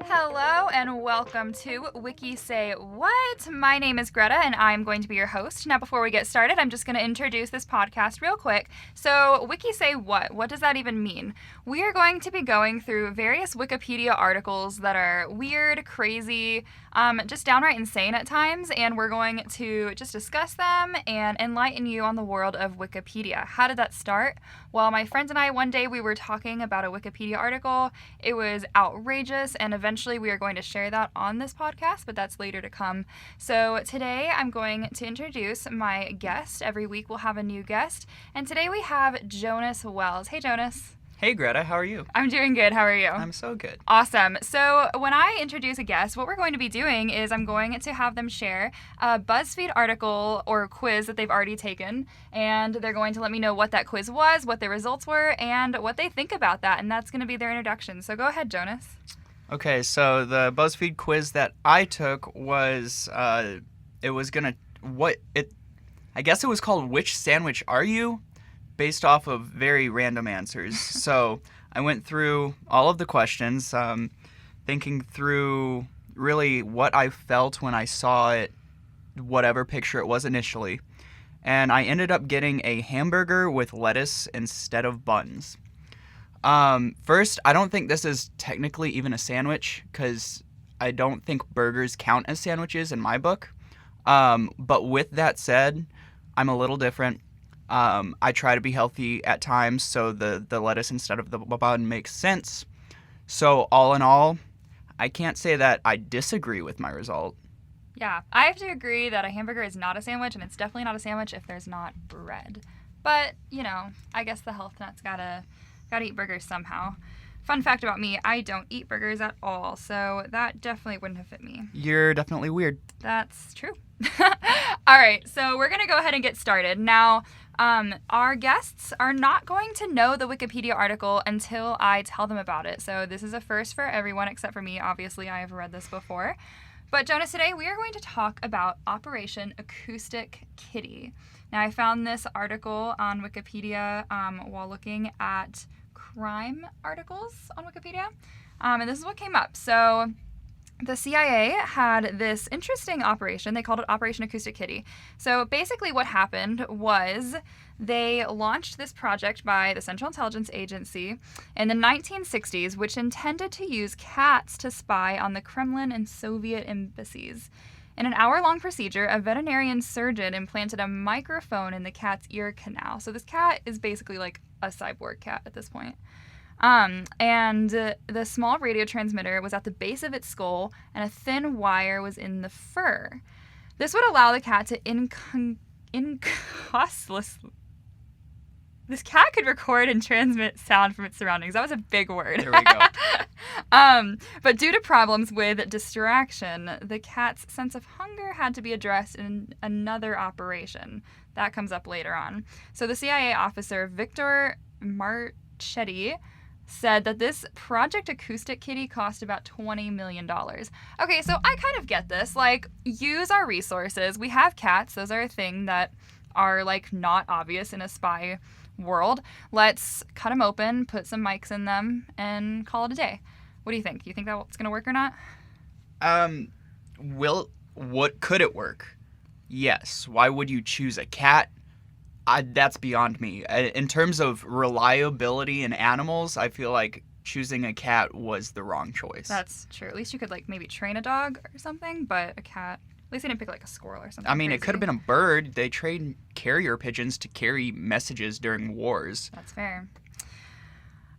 Hello and welcome to Wiki Say What? My name is Greta and I'm going to be your host. Now before we get started, I'm just going to introduce this podcast real quick. So Wiki Say What? What does that even mean? We are going to be going through various Wikipedia articles that are weird, crazy, just downright insane at times, and we're going to just discuss them and enlighten you on the world of Wikipedia. How did that start? Well, my friends and I, one day we were talking about a Wikipedia article. It was outrageous, and eventually we are going to share that on this podcast, but that's later to come. So today I'm going to introduce my guest. Every week we'll have a new guest, and today we have Jonas Wells. Hey, Jonas. Hey, Greta, how are you? I'm doing good. How are you? I'm so good. Awesome. So when I introduce a guest, what we're going to be doing is I'm going to have them share a BuzzFeed article or quiz that they've already taken, and they're going to let me know what that quiz was, what the results were, and what they think about that, and that's going to be their introduction. So go ahead, Jonas. Okay, so the BuzzFeed quiz that I took was, I guess it was called Which Sandwich Are You? Based off of very random answers. So I went through all of the questions, thinking through really what I felt when I saw it, whatever picture it was initially. And I ended up getting a hamburger with lettuce instead of buns. First, I don't think this is technically even a sandwich because I don't think burgers count as sandwiches in my book. But with that said, I'm a little different. I try to be healthy at times, so the lettuce instead of the bun makes sense. So all in all, I can't say that I disagree with my result. Yeah, I have to agree that a hamburger is not a sandwich, and it's definitely not a sandwich if there's not bread. But, you know, I guess the health nuts gotta eat burgers somehow. Fun fact about me, I don't eat burgers at all, so that definitely wouldn't have fit me. You're definitely weird. That's true. All right, so we're going to go ahead and get started. Now, our guests are not going to know the Wikipedia article until I tell them about it. So this is a first for everyone except for me. Obviously, I have read this before. But Jonas, today we are going to talk about Operation Acoustic Kitty. Now, I found this article on Wikipedia while looking at crime articles on Wikipedia. And this is what came up. So the CIA had this interesting operation. They called it Operation Acoustic Kitty. So basically what happened was they launched this project by the Central Intelligence Agency in the 1960s, which intended to use cats to spy on the Kremlin and Soviet embassies. In an hour-long procedure, a veterinarian surgeon implanted a microphone in the cat's ear canal. So this cat is basically like a cyborg cat at this point. And the small radio transmitter was at the base of its skull, and a thin wire was in the fur. This would allow the cat to This cat could record and transmit sound from its surroundings. That was a big word. There we go. But due to problems with distraction, the cat's sense of hunger had to be addressed in another operation. That comes up later on. So the CIA officer, Victor Marchetti, said that this Project Acoustic Kitty cost about $20 million. Okay, so I kind of get this. Like, use our resources. We have cats. Those are a thing that are, like, not obvious in a spy world. Let's cut them open, put some mics in them, and call it a day. What do you think? You think that's going to work or not? What could it work? Yes. Why would you choose a cat? That's beyond me. In terms of reliability in animals, I feel like choosing a cat was the wrong choice. That's true. At least you could, like, maybe train a dog or something, but a cat, at least they didn't pick, like, a squirrel or something. I mean, crazy. It could have been a bird. They trained carrier pigeons to carry messages during wars. That's fair.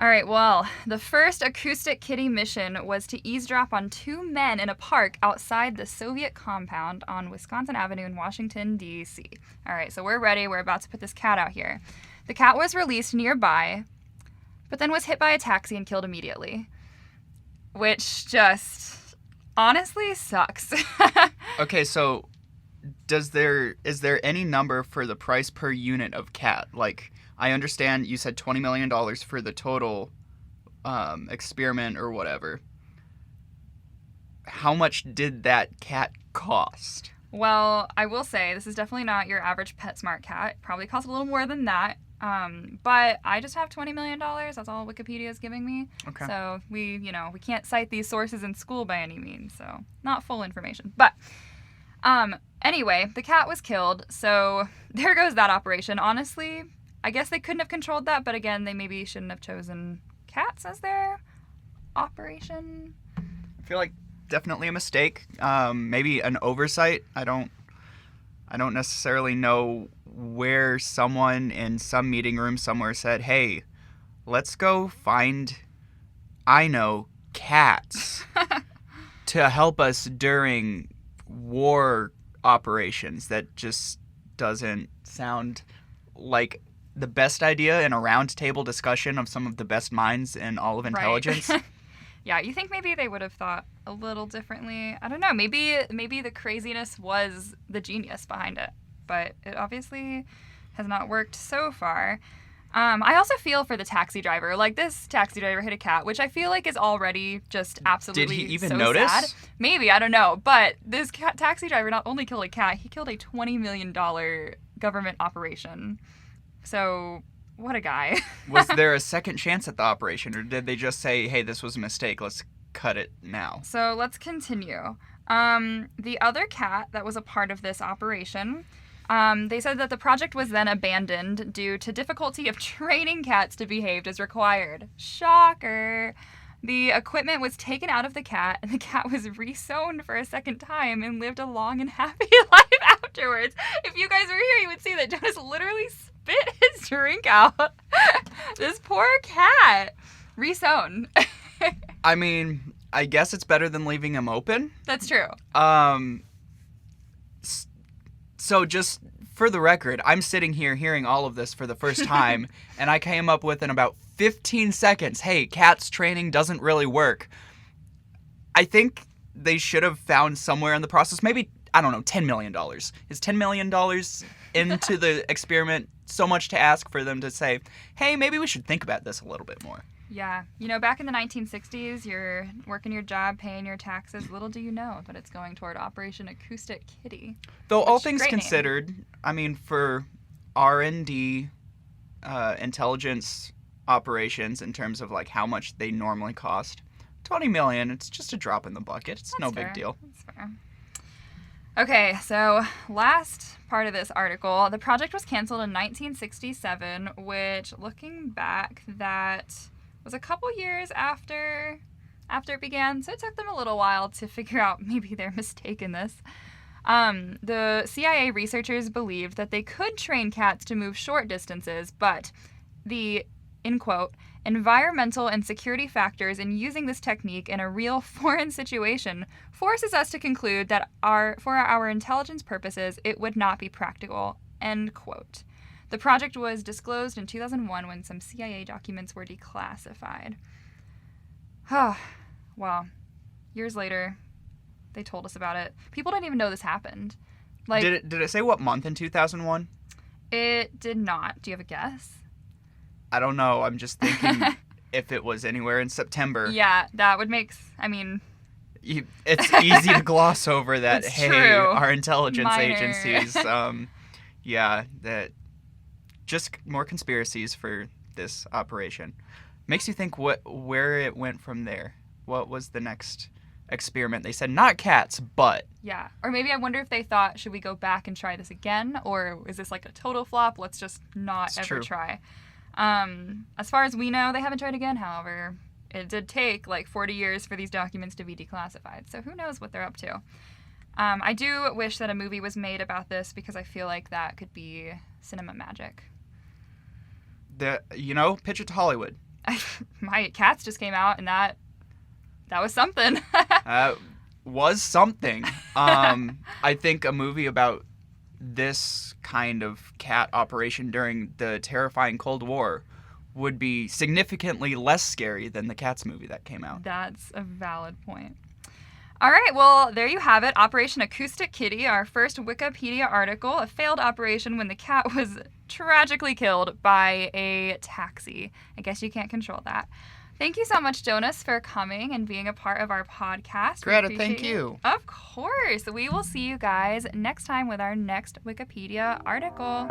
All right, well, the first Acoustic Kitty mission was to eavesdrop on two men in a park outside the Soviet compound on Wisconsin Avenue in Washington, D.C. All right, so we're ready. We're about to put this cat out here. The cat was released nearby, but then was hit by a taxi and killed immediately, which just honestly sucks. Okay, so is there any number for the price per unit of cat? Like, I understand you said $20 million for the total experiment or whatever. How much did that cat cost? Well, I will say this is definitely not your average PetSmart cat. It probably costs a little more than that. But I just have $20 million. That's all Wikipedia is giving me. Okay. So we can't cite these sources in school by any means. So not full information. But anyway, the cat was killed. So there goes that operation. Honestly, I guess they couldn't have controlled that. But again, they maybe shouldn't have chosen cats as their operation. I feel like definitely a mistake. Maybe an oversight. I don't necessarily know where someone in some meeting room somewhere said, hey, let's go find, cats to help us during war operations. That just doesn't sound like the best idea in a roundtable discussion of some of the best minds in all of intelligence. Right. Yeah, you think maybe they would have thought a little differently. I don't know. Maybe the craziness was the genius behind it, but it obviously has not worked so far. I also feel for the taxi driver. Like, this taxi driver hit a cat, which I feel like is already just absolutely Did he even so notice? sad. Maybe, I don't know. But this taxi driver not only killed a cat, he killed a $20 million government operation. So, what a guy. Was there a second chance at the operation, or did they just say, hey, this was a mistake, let's cut it now? So let's continue. The other cat that was a part of this operation, they said that the project was then abandoned due to difficulty of training cats to behave as required. Shocker! The equipment was taken out of the cat, and the cat was re-sewn for a second time and lived a long and happy life afterwards. If you guys were here, you would see that Jonas literally spit his drink out. This poor cat. Re-sewn. I mean, I guess it's better than leaving him open. That's true. So just for the record, I'm sitting here hearing all of this for the first time, and I came up with in about 15 seconds, hey, cats training doesn't really work. I think they should have found somewhere in the process, maybe, I don't know, $10 million. Is $10 million into the experiment so much to ask for them to say, hey, maybe we should think about this a little bit more? Yeah. You know, back in the 1960s, you're working your job, paying your taxes. Little do you know that it's going toward Operation Acoustic Kitty. Though all Which, things great name. considered, I mean, for R&D intelligence operations in terms of like how much they normally cost, $20 million, it's just a drop in the bucket. It's no big deal. That's fair. Okay, so last part of this article, the project was canceled in 1967, which, looking back, that was a couple years after it began, so it took them a little while to figure out maybe their mistake in this. The CIA researchers believed that they could train cats to move short distances, but the, in quote, environmental and security factors in using this technique in a real foreign situation forces us to conclude that for our intelligence purposes, it would not be practical, end quote. The project was disclosed in 2001 when some CIA documents were declassified. Well, years later, they told us about it. People didn't even know this happened. Like, Did it say what month in 2001? It did not. Do you have a guess? I don't know. I'm just thinking if it was anywhere in September. Yeah, that would make... It's easy to gloss over that, It's hey, true. our intelligence Minor. agencies, that just more conspiracies for this operation. Makes you think where it went from there. What was the next experiment? They said not cats, but... Yeah. Or maybe I wonder if they thought, should we go back and try this again? Or is this like a total flop? Let's just not It's ever true. try. As far as we know, they haven't tried again, however. It did take like 40 years for these documents to be declassified, so who knows what they're up to. I do wish that a movie was made about this because I feel like that could be cinema magic. Pitch it to Hollywood. My Cats just came out, and that was something. Was something. I think a movie about this kind of cat operation during the terrifying Cold War would be significantly less scary than the Cats movie that came out. That's a valid point. All right, well, there you have it. Operation Acoustic Kitty, our first Wikipedia article, a failed operation when the cat was tragically killed by a taxi. I guess you can't control that. Thank you so much, Jonas, for coming and being a part of our podcast. We Greta, appreciate thank you. Of course. We will see you guys next time with our next Wikipedia article.